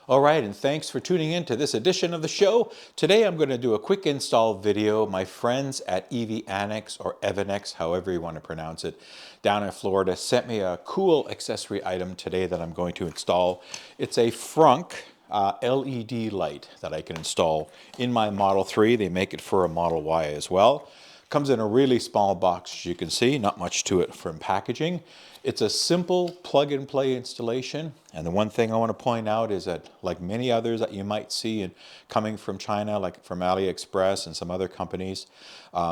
All right, and thanks for tuning in to this edition of the show. Today I'm going to do a quick install video. My friends at EVANNEX or EVANNEX, however you want to pronounce it, down in Florida sent me a cool accessory item today that I'm going to install. It's a FRUNK LED light that I can install in my Model 3. They make it for a Model Y as well. Comes in a really small box, as you can see, not much to it from packaging. It's a simple plug-and-play installation, and the one thing I want to point out is that, like many others that you might see coming from China, like from AliExpress and some other companies,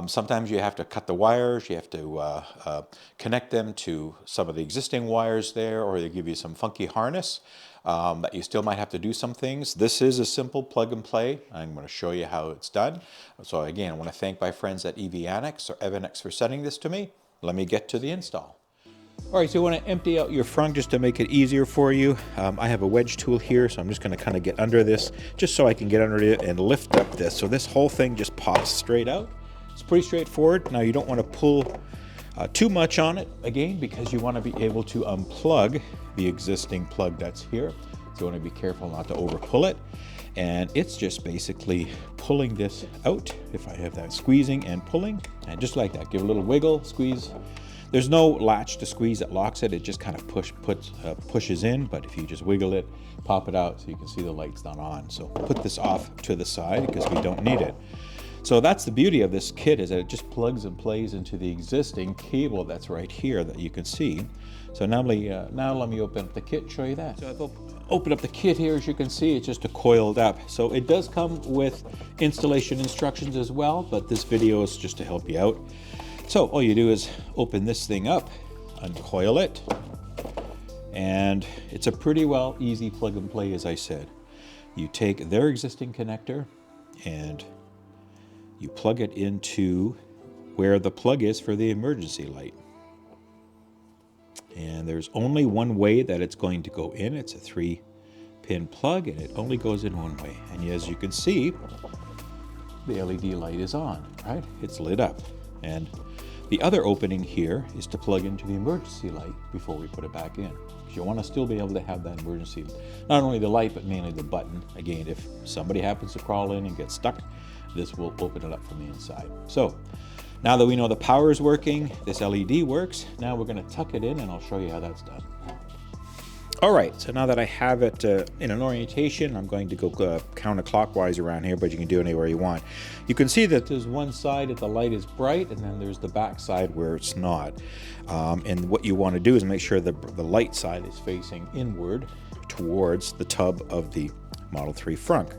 sometimes you have to cut the wires, you have to connect them to some of the existing wires there, or they give you some funky harness that you still might have to do some things. This is a simple plug-and-play. I'm going to show you how it's done. So again, I want to thank my friends at EVANNEX or EVANNEX for sending this to me. Let me get to the install. All right, so you want to empty out your FRUNK just to make it easier for you. I have a wedge tool here, so I'm just going to kind of get under this, just so I can get under it and lift up this. So this whole thing just pops straight out. It's pretty straightforward. Now you don't want to pull too much on it, again, because you want to be able to unplug the existing plug that's here. So you want to be careful not to over pull it. And it's just basically pulling this out. If I have that, squeezing and pulling, and just like that, give a little wiggle, squeeze. There's no latch to squeeze that locks it. It just kind of pushes in, but if you just wiggle it, pop it out so you can see the light's not on. So put this off to the side because we don't need it. So that's the beauty of this kit, is that it just plugs and plays into the existing cable that's right here that you can see. So now let me open up the kit and show you that. So I've opened up the kit here. As you can see, it's just a coiled up. So it does come with installation instructions as well, but this video is just to help you out. So all you do is open this thing up, uncoil it, and it's a pretty easy plug and play, as I said. You take their existing connector and you plug it into where the plug is for the emergency light. And there's only one way that it's going to go in. It's a 3-pin plug, and it only goes in one way. And as you can see, the LED light is on, right? It's lit up. And the other opening here is to plug into the emergency light before we put it back in. Because you want to still be able to have that emergency, not only the light, but mainly the button. Again, if somebody happens to crawl in and get stuck, this will open it up from the inside. So now that we know the power is working, this LED works, now we're going to tuck it in and I'll show you how that's done. All right, so now that I have it in an orientation, I'm going to go counterclockwise around here, but you can do it anywhere you want. You can see that there's one side that the light is bright, and then there's the back side where it's not. And what you want to do is make sure the light side is facing inward towards the tub of the Model 3 FRUNK.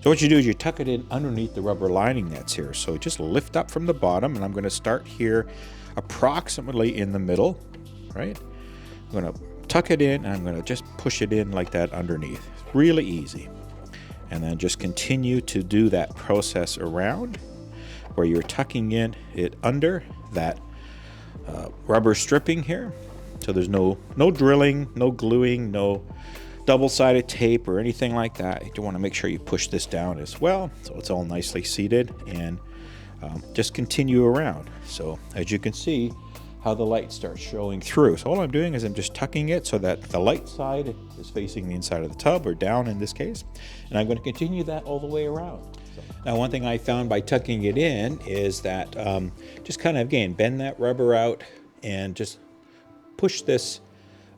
So what you do is you tuck it in underneath the rubber lining that's here. So just lift up from the bottom, and I'm going to start here approximately in the middle, right? I'm going to tuck it in, and I'm going to just push it in like that underneath. It's really easy. And then just continue to do that process around where you're tucking in it under that rubber stripping here. So there's no drilling, no gluing, no double-sided tape or anything like that. You want to make sure you push this down as well so it's all nicely seated, and just continue around. So as you can see, how the light starts showing through. So all I'm doing is I'm just tucking it so that the light side is facing the inside of the tub, or down in this case, and I'm going to continue that all the way around. Now, one thing I found by tucking it in is that just kind of, again, bend that rubber out and just push this,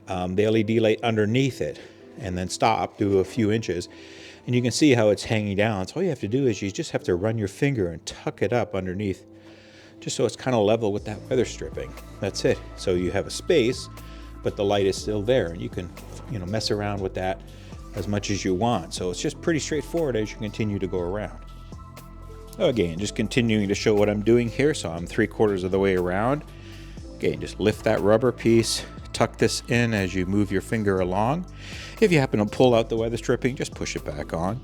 the LED light underneath it, and then stop, do a few inches, and you can see how it's hanging down. So all you have to do is you just have to run your finger and tuck it up underneath, just so it's kind of level with that weather stripping. That's it. So you have a space, but the light is still there, and you can, mess around with that as much as you want. So it's just pretty straightforward as you continue to go around. Again, just continuing to show what I'm doing here. So I'm 3/4 of the way around. Again, just lift that rubber piece, tuck this in as you move your finger along. If you happen to pull out the weather stripping, just push it back on.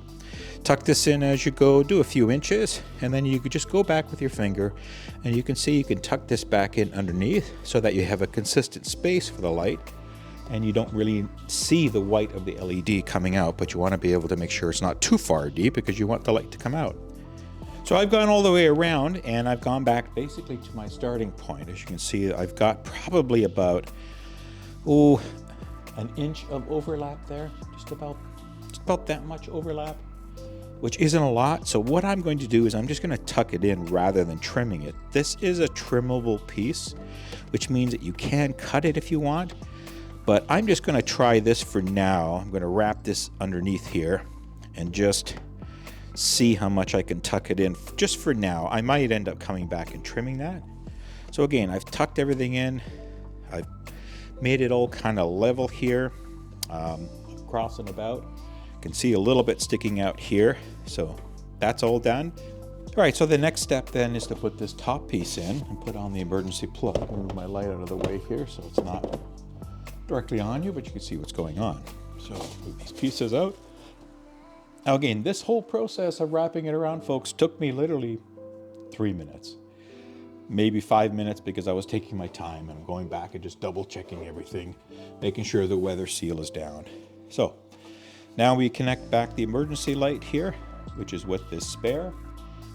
Tuck this in as you go, do a few inches, and then you could just go back with your finger, and you can see you can tuck this back in underneath so that you have a consistent space for the light, and you don't really see the white of the LED coming out, but you want to be able to make sure it's not too far deep because you want the light to come out. So I've gone all the way around, and I've gone back basically to my starting point. As you can see, I've got probably about an inch of overlap there, just about. It's about that much overlap, which isn't a lot. So what I'm going to do is I'm just going to tuck it in rather than trimming it. This is a trimmable piece, which means that you can cut it if you want, but I'm just going to try this for now. I'm going to wrap this underneath here and just see how much I can tuck it in just for now. I might end up coming back and trimming that. So again, I've tucked everything in. I've made it all kind of level here, across and about. You can see a little bit sticking out here. So that's all done. All right, so the next step then is to put this top piece in and put on the emergency plug. Move my light out of the way here so it's not directly on you, but you can see what's going on. So move these pieces out. Now again, this whole process of wrapping it around, folks, took me literally 3 minutes. Maybe 5 minutes because I was taking my time and I'm going back and just double checking everything, making sure the weather seal is down. So now we connect back the emergency light here, which is what this spare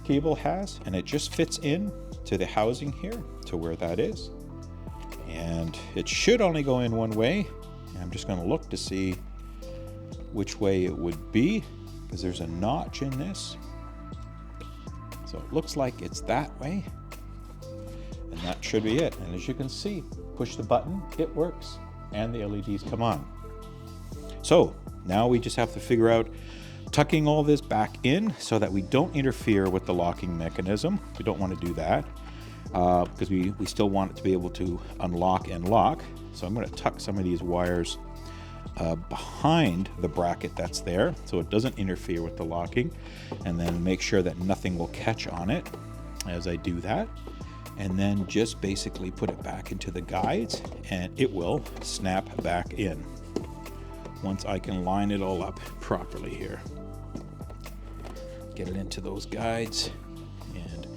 cable has, and it just fits in to the housing here to where that is. And it should only go in one way. And I'm just going to look to see which way it would be, because there's a notch in this. So it looks like it's that way. And that should be it. And as you can see, push the button, it works, and the LEDs come on. So now we just have to figure out tucking all this back in so that we don't interfere with the locking mechanism. We don't want to do that because we still want it to be able to unlock and lock. So I'm going to tuck some of these wires behind the bracket that's there so it doesn't interfere with the locking, and then make sure that nothing will catch on it as I do that. And then just basically put it back into the guides and it will snap back in once I can line it all up properly here. Get it into those guides and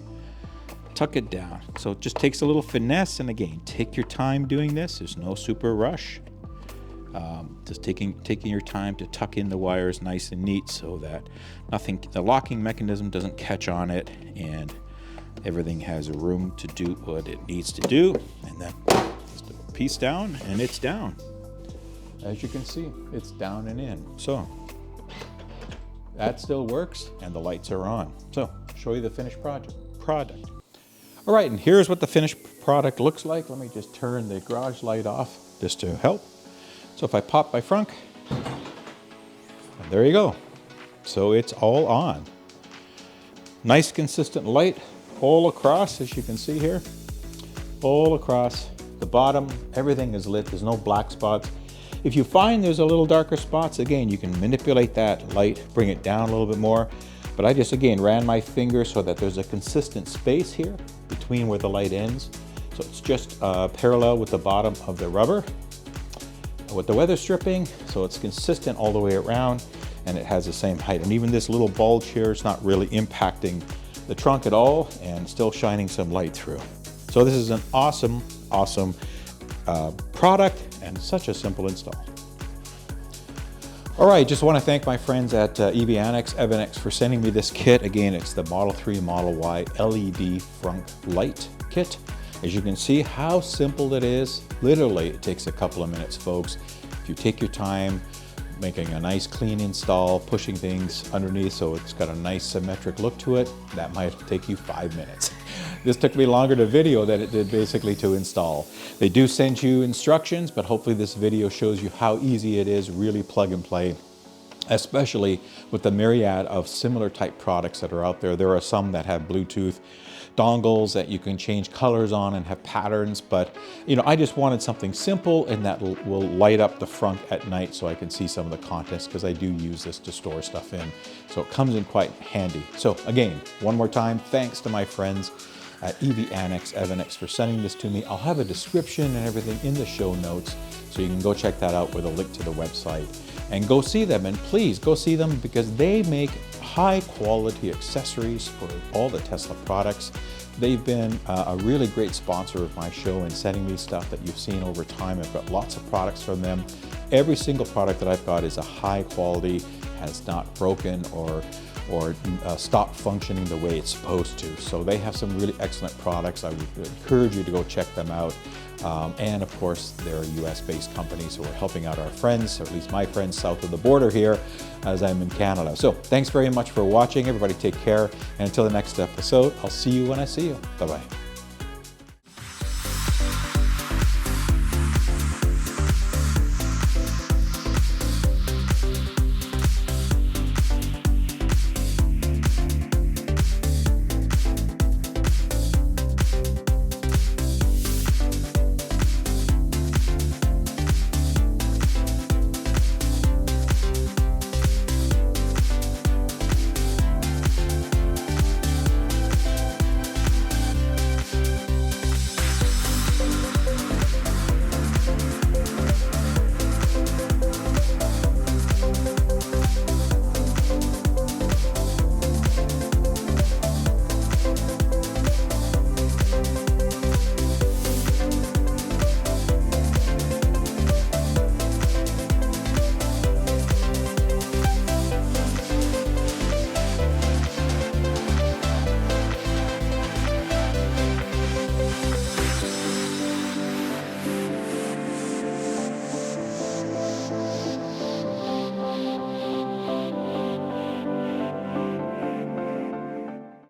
tuck it down. So it just takes a little finesse, and again, take your time doing this. There's no super rush. Just taking your time to tuck in the wires nice and neat so that the locking mechanism doesn't catch on it, and everything has room to do what it needs to do. And then just a piece down and it's down. As you can see, it's down and in. So that still works and the lights are on. So show you the finished product. All right, and here's what the finished product looks like. Let me just turn the garage light off just to help. So if I pop my frunk, and there you go. So it's all on. Nice consistent light all across, as you can see here, all across the bottom. Everything is lit. There's no black spots. If you find there's a little darker spots, again, you can manipulate that light, bring it down a little bit more. But I just, again, ran my finger so that there's a consistent space here between where the light ends. So it's just parallel with the bottom of the rubber with the weather stripping. So it's consistent all the way around, and it has the same height. And even this little bulge here is not really impacting the trunk at all, and still shining some light through. So this is an awesome product and such a simple install. All right, just want to thank my friends at EVANNEX for sending me this kit. Again, it's the Model 3 Model Y LED FRUNK light kit. As you can see how simple it is. Literally, it takes a couple of minutes, folks. If you take your time, making a nice clean install, pushing things underneath so it's got a nice symmetric look to it, that might take you 5 minutes. This took me longer to video than it did basically to install. They do send you instructions, but hopefully this video shows you how easy it is, really plug and play, especially with the myriad of similar type products that are out there. There are some that have Bluetooth dongles that you can change colors on and have patterns, but you know, I just wanted something simple and that will light up the front at night so I can see some of the contents, because I do use this to store stuff in. So it comes in quite handy. So again, one more time, thanks to my friends at EVANNEX for sending this to me. I'll have a description and everything in the show notes, so you can go check that out with a link to the website and go see them. And please go see them because they make high quality accessories for all the Tesla products. They've been a really great sponsor of my show and sending me stuff that you've seen over time. I've got lots of products from them. Every single product that I've got is a high quality, has not broken or stopped functioning the way it's supposed to. So they have some really excellent products. I would encourage you to go check them out. And of course, there are US-based companies who are helping out our friends, or at least my friends south of the border here, as I'm in Canada. So thanks very much for watching. Everybody take care. And until the next episode, I'll see you when I see you. Bye-bye.